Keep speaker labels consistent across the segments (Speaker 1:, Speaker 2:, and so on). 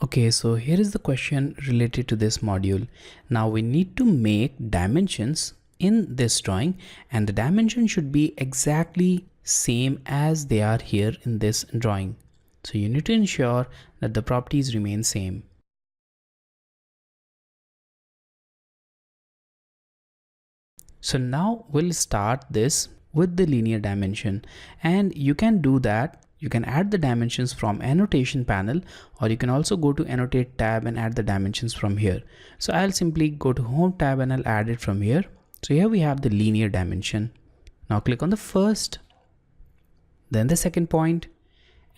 Speaker 1: Okay, so here is the question related to this module. Now we need to make dimensions in this drawing, and the dimension should be exactly same as they are here in this drawing. So you need to ensure that the properties remain same. So now we'll start this with the linear dimension, and you can do that. You can add the dimensions from annotation panel, or you can also go to annotate tab and add the dimensions from here. So I'll simply go to home tab and I'll add it from here. So here we have the linear dimension. Now click on the first, then the second point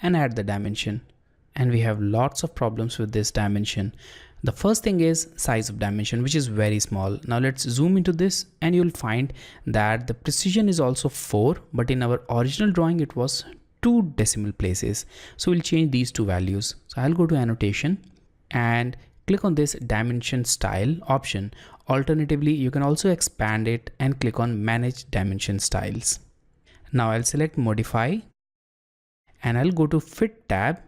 Speaker 1: and add the dimension. And we have lots of problems with this dimension. The first thing is size of dimension, which is very small. Now let's zoom into this and you'll find that the precision is also 4, but in our original drawing it was 2 decimal places. So we'll change these two values. So I'll go to annotation and click on this dimension style option. Alternatively, you can also expand it and click on manage dimension styles. Now I'll select modify and I'll go to fit tab,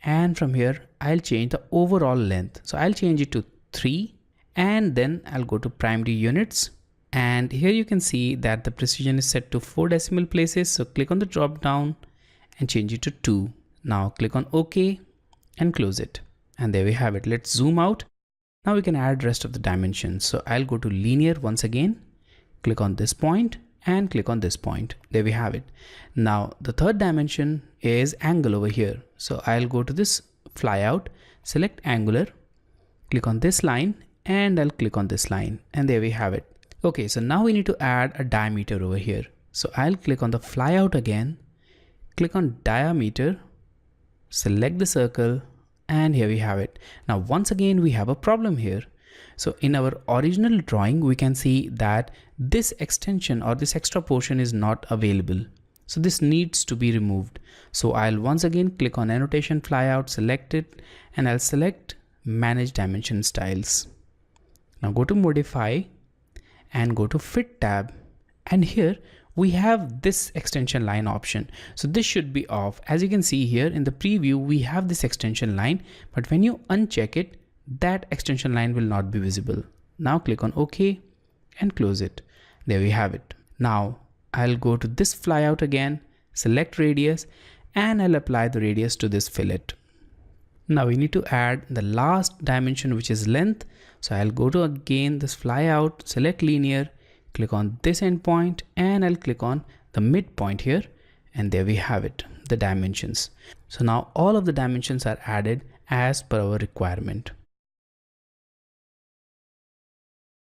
Speaker 1: and from here I'll change the overall length. So I'll change it to 3, and then I'll go to primary units, and here you can see that the precision is set to 4 decimal places. So click on the drop down and change it to 2. Now click on OK and close it, and there we have it. Let's zoom out. Now we can add rest of the dimensions. So I'll go to linear once again, click on this point and click on this point. There we have it. Now the third dimension is angle over here. So I'll go to this flyout, select angular, click on this line, and I'll click on this line, and there we have it. Okay, so now we need to add a diameter over here. So I'll click on the flyout again, click on diameter, select the circle, and here we have it. Now once again we have a problem here. So in our original drawing we can see that this extension or this extra portion is not available. So this needs to be removed. So I'll once again click on annotation flyout, select it, and I'll select manage dimension styles. Now go to modify and go to fit tab, and here we have this extension line option. So this should be off. As you can see here in the preview, we have this extension line, but when you uncheck it, that extension line will not be visible. Now click on OK and close it. There we have it. Now I'll go to this flyout again, select radius, and I'll apply the radius to this fillet. Now we need to add the last dimension, which is length. So I'll go to again this flyout, select linear, click on this endpoint, and I'll click on the midpoint here, and there we have it, the dimensions. So now all of the dimensions are added as per our requirement.